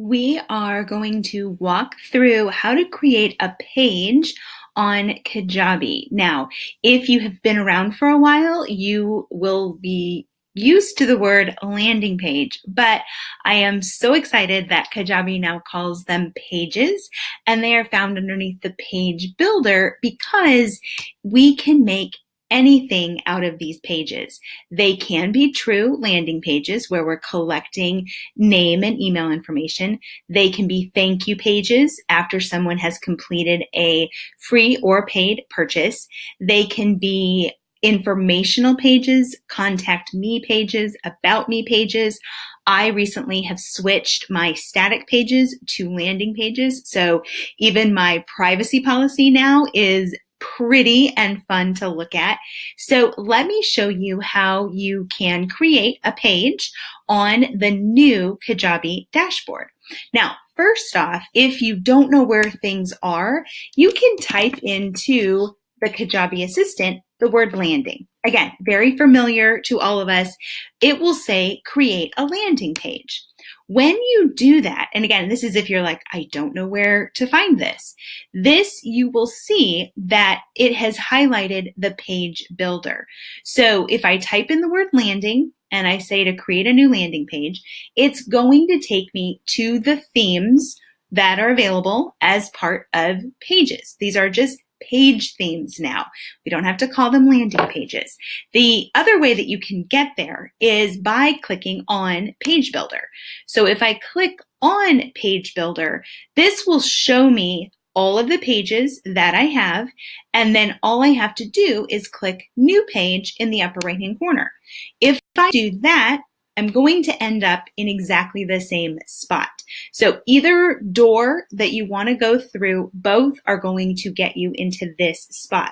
We are going to walk through how to create a page on Kajabi. Now, if you have been around for a while, you will be used to the word landing page, but I am so excited that Kajabi now calls them pages, and they are found underneath the page builder because we can make anything out of these pages. They can be true landing pages where we're collecting name and email information. They can be thank you pages after someone has completed a free or paid purchase. They can be informational pages, contact me pages, about me pages. I recently have switched my static pages to landing pages. So even my privacy policy now is pretty and fun to look at. So let me show you how you can create a page on the new Kajabi dashboard. Now, first off, if you don't know where things are, you can type into the Kajabi assistant the word landing. Again, very familiar to all of us. It will say create a landing page. When you do that, and again, this is if you're like, I don't know where to find this. This, you will see that it has highlighted the page builder. So if I type in the word landing and I say to create a new landing page, it's going to take me to the themes that are available as part of pages. These are just page themes now. We don't have to call them landing pages. The other way that you can get there is by clicking on Page Builder. So if I click on Page Builder, this will show me all of the pages that I have, and then all I have to do is click New Page in the upper right-hand corner. If I do that, I'm going to end up in exactly the same spot. So either door that you want to go through, both are going to get you into this spot.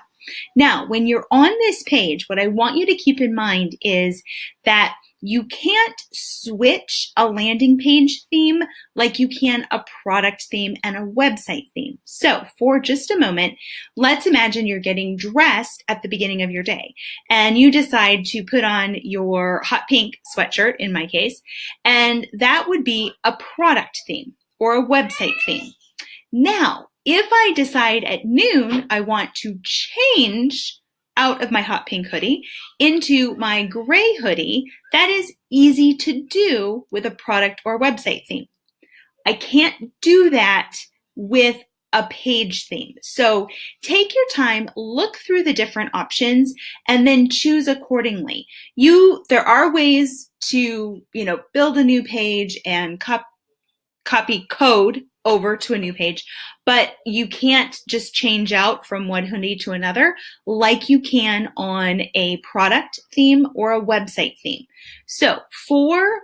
Now, when you're on this page, what I want you to keep in mind is that you can't switch a landing page theme like you can a product theme and a website theme. So for just a moment, let's imagine you're getting dressed at the beginning of your day and you decide to put on your hot pink sweatshirt, in my case, and that would be a product theme or a website theme. Now, if I decide at noon I want to change out of my hot pink hoodie into my gray hoodie, that is easy to do with a product or website theme. I can't do that with a page theme. So take your time, look through the different options, and then choose accordingly. There are ways to, build a new page and copy code over to a new page, but you can't just change out from one hoodie to another like you can on a product theme or a website theme. So for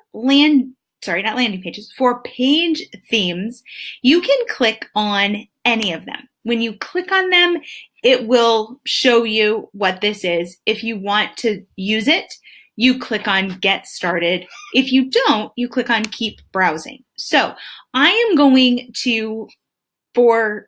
for page themes, you can click on any of them. When you click on them, it will show you what this is. If you want to use it, you click on Get Started. If you don't, you click on Keep Browsing. So I am going to, for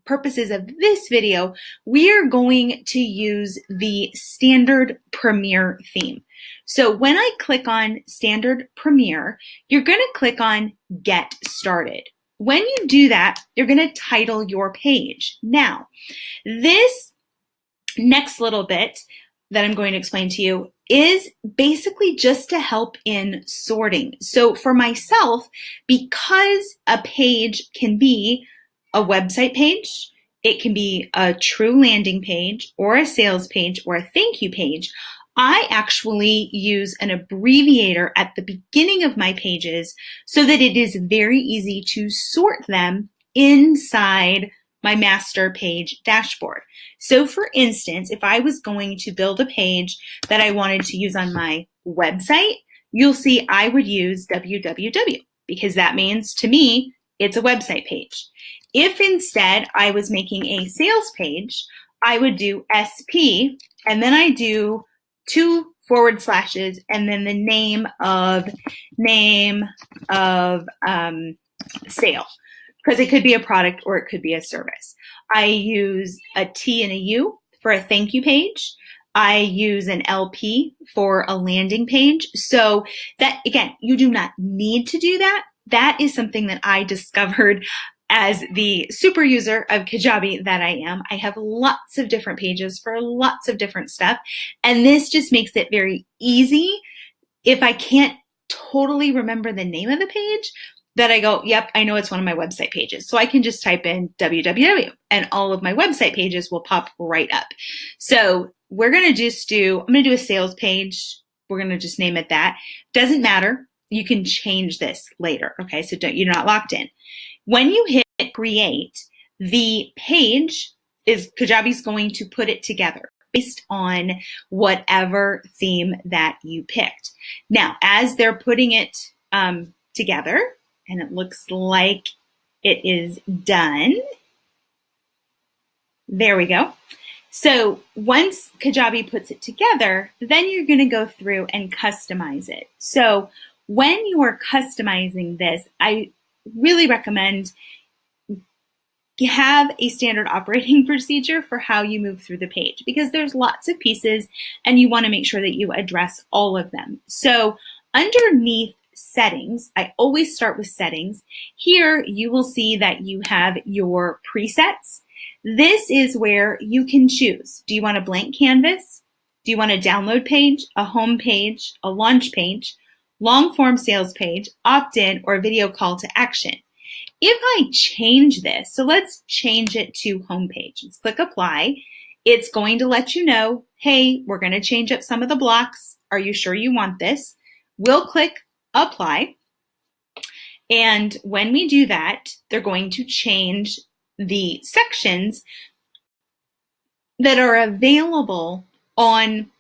purposes of this video, we are going to use the Standard Premier theme. So when I click on Standard Premier, you're going to click on Get Started. When you do that, you're going to title your page. Now, this next little bit that I'm going to explain to you is basically just to help in sorting. So for myself, because a page can be a website page, it can be a true landing page or a sales page or a thank you page, I actually use an abbreviator at the beginning of my pages so that it is very easy to sort them inside my master page dashboard. So for instance, if I was going to build a page that I wanted to use on my website, you'll see I would use www because that means to me, it's a website page. If instead I was making a sales page, I would do SP and then I do 2 forward slashes and then the name of sale. Because it could be a product or it could be a service. I use a T and a U for a thank you page. I use an LP for a landing page. So that, again, you do not need to do that. that is something that I discovered as the super user of Kajabi that I am. I have lots of different pages for lots of different stuff, and this just makes it very easy if I can't totally remember the name of the page, that I go, yep, I know it's one of my website pages. So I can just type in www and all of my website pages will pop right up. So we're going to just I'm going to do a sales page. We're going to just name it that. Doesn't matter. You can change this later. Okay. So you're not locked in. When you hit create, the page Kajabi's going to put it together based on whatever theme that you picked. Now, as they're putting it together, and it looks like it is done. There we go. So once Kajabi puts it together, then you're going to go through and customize it. So when you are customizing this, I really recommend you have a standard operating procedure for how you move through the page, because there's lots of pieces and you want to make sure that you address all of them. So underneath settings, I always start with settings. Here you will see that you have your presets. This is where you can choose. Do you want a blank canvas? Do you want a download page, a home page, a launch page, long form sales page, opt-in, or video call to action? If I change this, so let's change it to homepage. Let's click apply. It's going to let you know, hey, we're going to change up some of the blocks. Are you sure you want this? We'll click apply. And when we do that, they're going to change the sections that are available on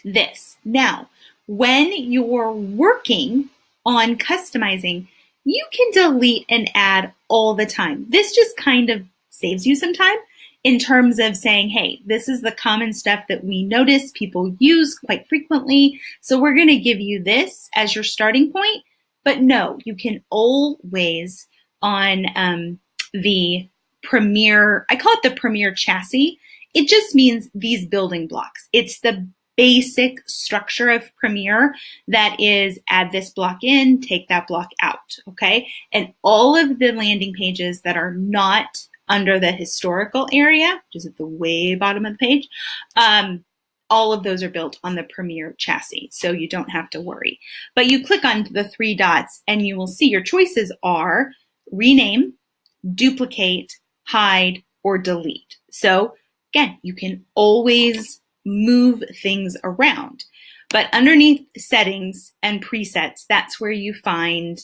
this. Now, when you're working on customizing, you can delete and add all the time. This just kind of saves you some time in terms of saying, hey, this is the common stuff that we notice people use quite frequently. So we're going to give you this as your starting point. But no, you can always on the Premier, I call it the Premier chassis. It just means these building blocks. It's the basic structure of Premier that is add this block in, take that block out, okay? And all of the landing pages that are not under the historical area, which is at the way bottom of the page, all of those are built on the Premier chassis, so you don't have to worry. But you click on the three dots and you will see your choices are rename, duplicate, hide, or delete. So again, you can always move things around. But underneath settings and presets, that's where you find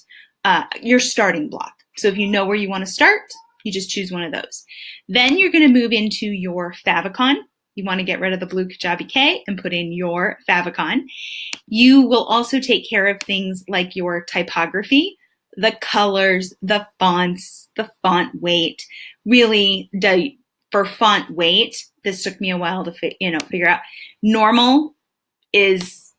your starting block. So if you know where you want to start, you just choose one of those. Then you're going to move into your favicon. You want to get rid of the blue Kajabi K and put in your favicon. You will also take care of things like your typography, the colors, the fonts, the font weight. Really, for font weight, this took me a while to figure out. Normal is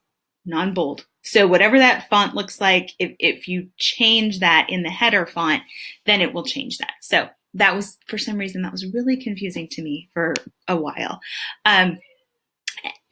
non-bold. So whatever that font looks like, if you change that in the header font, then it will change that. So that was, for some reason, that was really confusing to me for a while.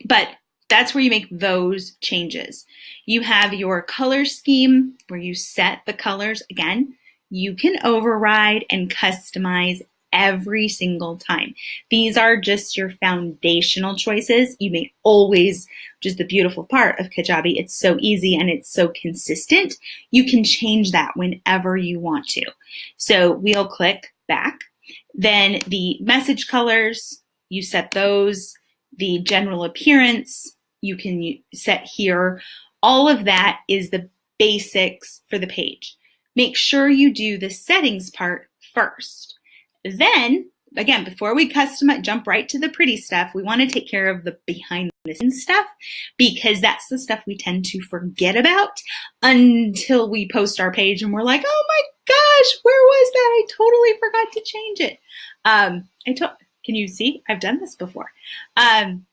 But that's where you make those changes. You have your color scheme where you set the colors. Again, you can override and customize every single time. These are just your foundational choices. You may always, which is the beautiful part of Kajabi, it's so easy and it's so consistent. You can change that whenever you want to. So we'll click back. Then the message colors, you set those. The general appearance, you can set here. All of that is the basics for the page. Make sure you do the settings part first. Then, again, before we customize, jump right to the pretty stuff, we want to take care of the behind the scenes stuff, because that's the stuff we tend to forget about until we post our page and we're like, oh my gosh, where was that? I totally forgot to change it. Can you see? I've done this before.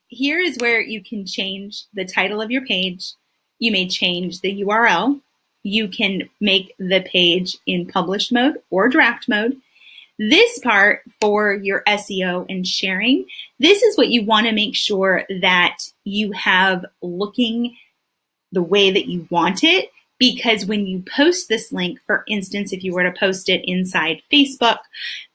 Here is where you can change the title of your page. You may change the URL. You can make the page in published mode or draft mode. This part for your SEO and sharing, this is what you want to make sure that you have looking the way that you want it, because when you post this link, for instance, if you were to post it inside Facebook,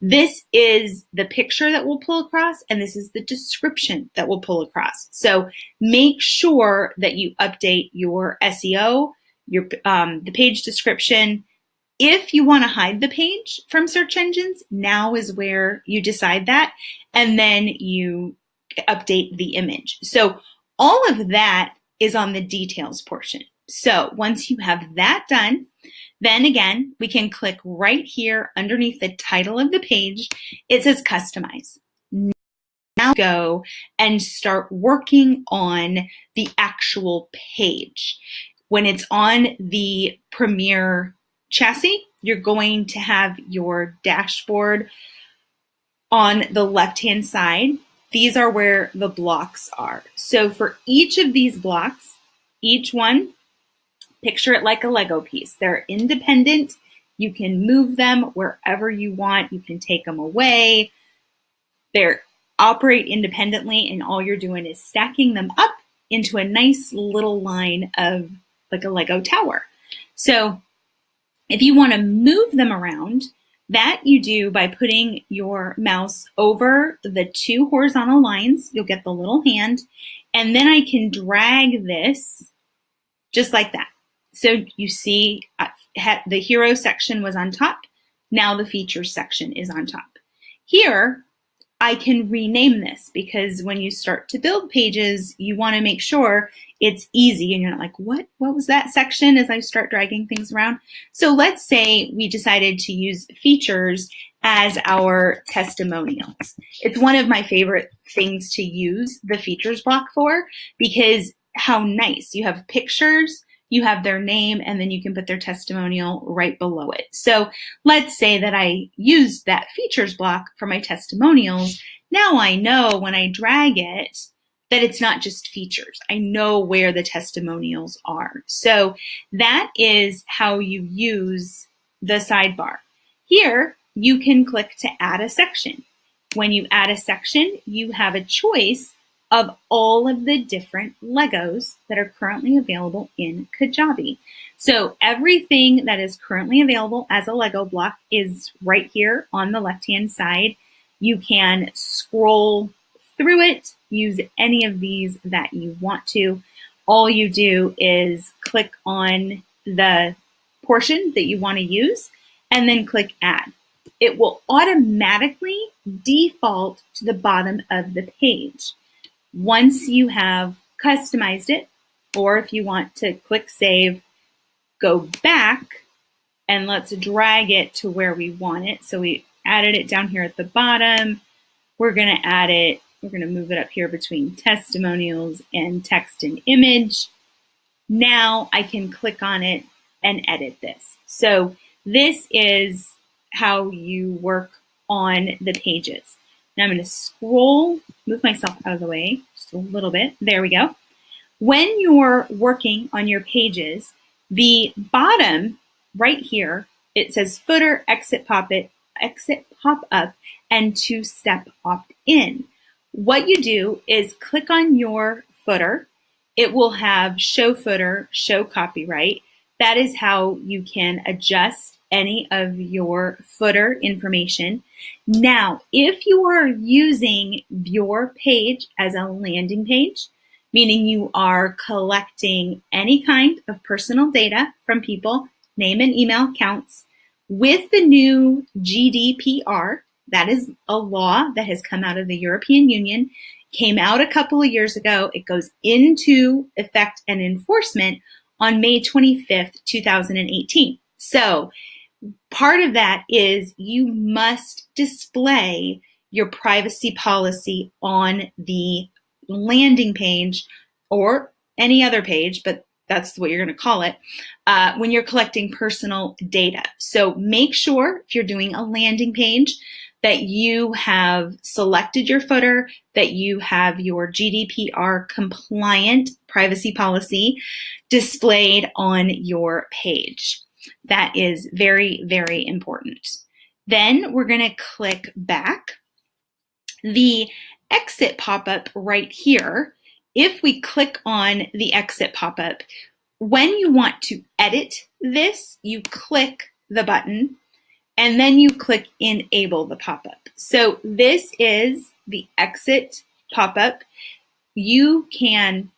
this is the picture that will pull across, and this is the description that will pull across. So make sure that you update your SEO, the page description. If you want to hide the page from search engines, now is where you decide that, and then you update the image. So all of that is on the details portion. So once you have that done, then again, we can click right here underneath the title of the page. It says customize. Now go and start working on the actual page. When it's on the Premier chassis, you're going to have your dashboard on the left-hand side. These are where the blocks are. So for each of these blocks, each one, picture it like a Lego piece. They're independent. You can move them wherever you want. You can take them away. They operate independently, and all you're doing is stacking them up into a nice little line of like a Lego tower. So if you want to move them around, that you do by putting your mouse over the two horizontal lines. You'll get the little hand, and then I can drag this just like that. So you see the hero section was on top. Now the features section is on top. Here, I can rename this because when you start to build pages, you want to make sure it's easy and you're not like, what was that section as I start dragging things around? So let's say we decided to use features as our testimonials. It's one of my favorite things to use the features block for because how nice. You have pictures, you have their name, and then you can put their testimonial right below it. So let's say that I used that features block for my testimonials. Now I know when I drag it that it's not just features. I know where the testimonials are. So that is how you use the sidebar. Here, you can click to add a section. When you add a section, you have a choice of all of the different Legos that are currently available in Kajabi. So everything that is currently available as a Lego block is right here on the left-hand side. You can scroll through it, use any of these that you want to. All you do is click on the portion that you want to use and then click add. It will automatically default to the bottom of the page. Once you have customized it, or if you want to click save, go back and let's drag it to where we want it. So we added it down here at the bottom. We're going to add it. We're going to move it up here between testimonials and text and image. Now I can click on it and edit this. So this is how you work on the pages. Now I'm going to scroll, move myself out of the way just a little bit. There we go. When you're working on your pages, the bottom right here, it says footer, exit pop-up, and two-step opt-in. What you do is click on your footer. It will have show footer, show copyright. That is how you can adjust any of your footer information. Now, if you are using your page as a landing page, meaning you are collecting any kind of personal data from people, name and email counts, with the new GDPR, that is a law that has come out of the European Union, came out a couple of years ago. It goes into effect and enforcement on May 25th, 2018. So part of that is you must display your privacy policy on the landing page or any other page, but that's what you're going to call it, when you're collecting personal data. So make sure if you're doing a landing page that you have selected your footer, that you have your GDPR compliant privacy policy displayed on your page. That is very, very important. Then we're going to click back. The exit pop-up right here, if we click on the exit pop-up, when you want to edit this, you click the button and then you click enable the pop-up. So this is the exit pop-up. You can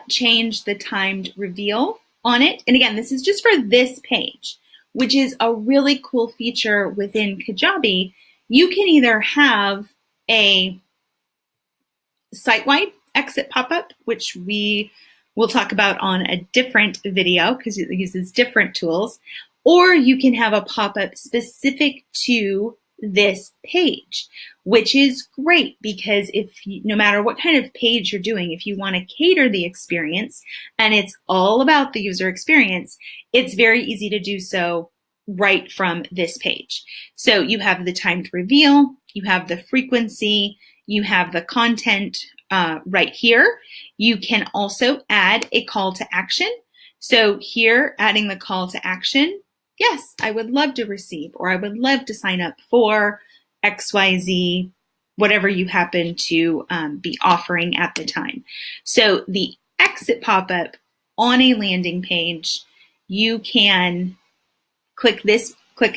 change the timed reveal on it. And again, this is just for this page, which is a really cool feature within Kajabi. You can either have a site-wide exit pop-up, which we will talk about on a different video because it uses different tools, or you can have a pop-up specific to this page, which is great because no matter what kind of page you're doing, if you want to cater the experience and it's all about the user experience, it's very easy to do so right from this page. So you have the timed reveal, you have the frequency, you have the content right here. You can also add a call to action. So here, adding the call to action, yes, I would love to receive, or I would love to sign up for XYZ, whatever you happen to be offering at the time. So the exit pop-up on a landing page, you can click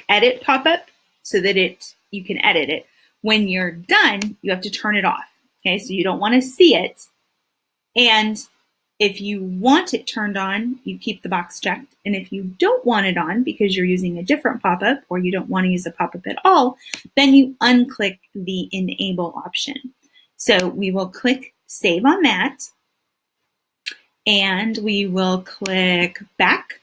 edit pop-up so that you can edit it. When you're done, you have to turn it off. Okay, so you don't want to see it. And if you want it turned on, you keep the box checked. And if you don't want it on because you're using a different pop-up or you don't want to use a pop-up at all, then you unclick the enable option. So we will click save on that. And we will click back.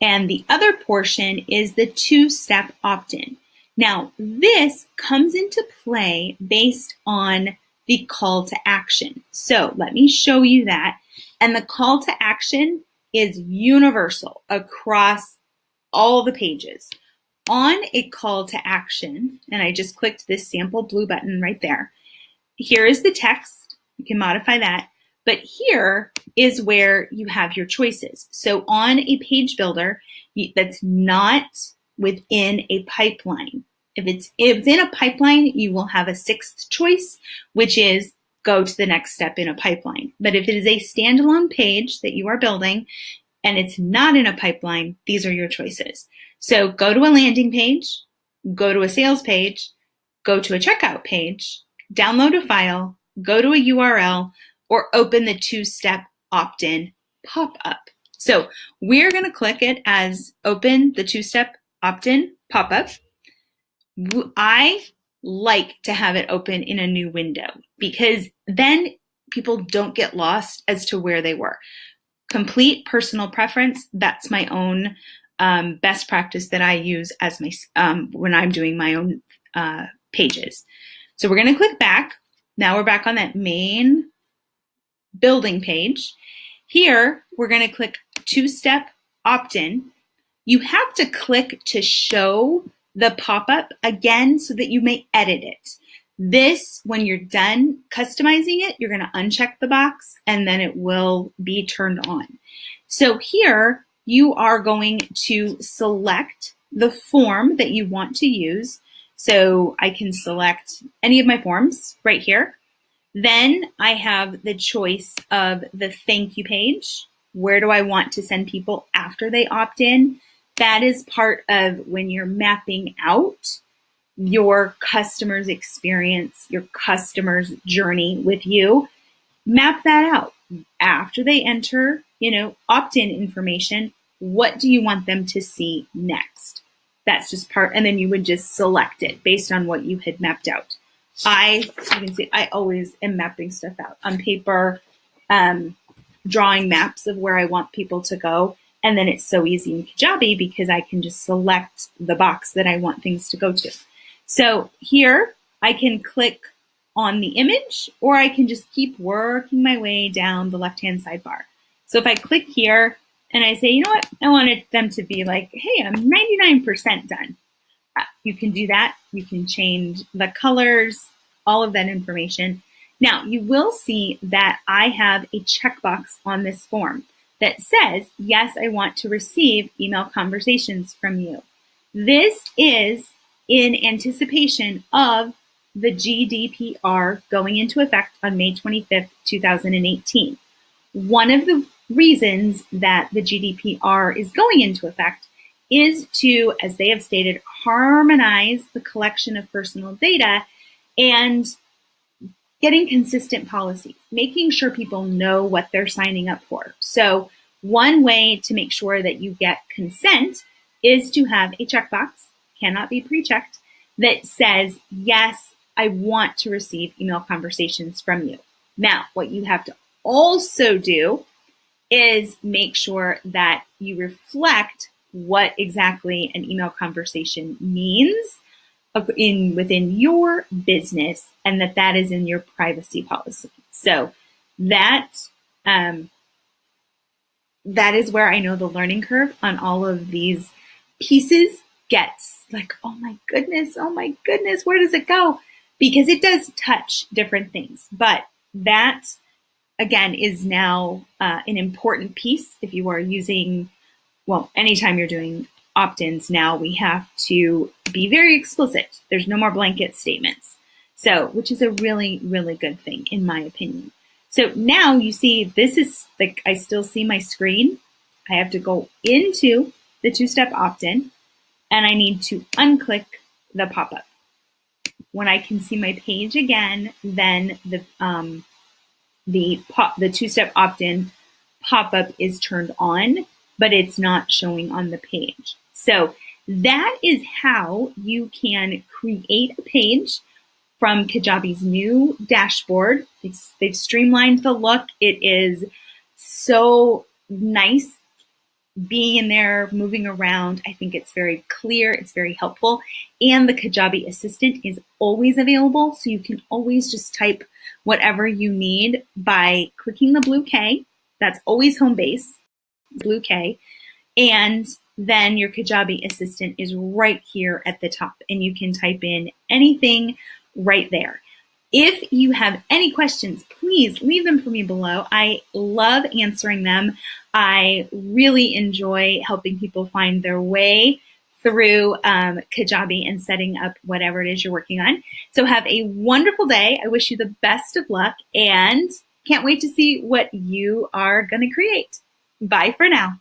And the other portion is the two-step opt-in. Now, this comes into play based on the call to action. So let me show you that. And the call to action is universal across all the pages. On a call to action, and I just clicked this sample blue button right there. Here is the text. You can modify that. But here is where you have your choices. So on a page builder that's not within a pipeline, if it's in a pipeline, you will have a sixth choice, which is go to the next step in a pipeline. But if it is a standalone page that you are building and it's not in a pipeline, these are your choices. So go to a landing page, go to a sales page, go to a checkout page, download a file, go to a URL, or open the two-step opt-in pop-up. So we're going to click it as open the two-step opt-in pop-up. I like to have it open in a new window because then people don't get lost as to where they were. Complete personal preference, that's my own best practice that I use as my when I'm doing my own pages. So we're going to click back. Now we're back on that main building page. Here, we're going to click two-step opt-in. You have to click to show the pop-up again so that you may edit it. This, when you're done customizing it, you're going to uncheck the box and then it will be turned on. So here, you are going to select the form that you want to use. So I can select any of my forms right here. Then I have the choice of the thank you page. Where do I want to send people after they opt in? That is part of when you're mapping out your customer's experience, your customer's journey with you. Map that out. After they enter, opt-in information, what do you want them to see next? That's just part, and then you would just select it based on what you had mapped out. You can see I always am mapping stuff out on paper, drawing maps of where I want people to go. And then it's so easy in Kajabi because I can just select the box that I want things to go to. So here I can click on the image, or I can just keep working my way down the left-hand sidebar. So if I click here and I say, you know what, I wanted them to be like, hey, I'm 99% done. You can do that. You can change the colors, all of that information. Now, you will see that I have a checkbox on this form that says, yes, I want to receive email conversations from you. This is in anticipation of the GDPR going into effect on May 25th, 2018. One of the reasons that the GDPR is going into effect is to, as they have stated, harmonize the collection of personal data and getting consistent policies, making sure people know what they're signing up for. So one way to make sure that you get consent is to have a checkbox, cannot be pre-checked, that says, yes, I want to receive email conversations from you. Now, what you have to also do is make sure that you reflect what exactly an email conversation means within your business, and that is in your privacy policy. So that is where I know the learning curve on all of these pieces gets like, oh my goodness, where does it go? Because it does touch different things. But that, again, is now an important piece if you are using, well, anytime you're doing opt-ins now, we have to be very explicit. There's no more blanket statements. So, which is a really, really good thing, in my opinion. So now you see, this is like, I still see my screen. I have to go into the two-step opt-in, and I need to unclick the pop-up. When I can see my page again, then the two-step opt-in pop-up is turned on, but it's not showing on the page. So that is how you can create a page from Kajabi's new dashboard. They've streamlined the look. It is so nice being in there, moving around. I think it's very clear. It's very helpful. And the Kajabi assistant is always available. So you can always just type whatever you need by clicking the blue K. That's always home base, blue K. And then your Kajabi assistant is right here at the top, and you can type in anything right there. If you have any questions, please leave them for me below. I love answering them. I really enjoy helping people find their way through Kajabi and setting up whatever it is you're working on. So have a wonderful day. I wish you the best of luck, and can't wait to see what you are going to create. Bye for now.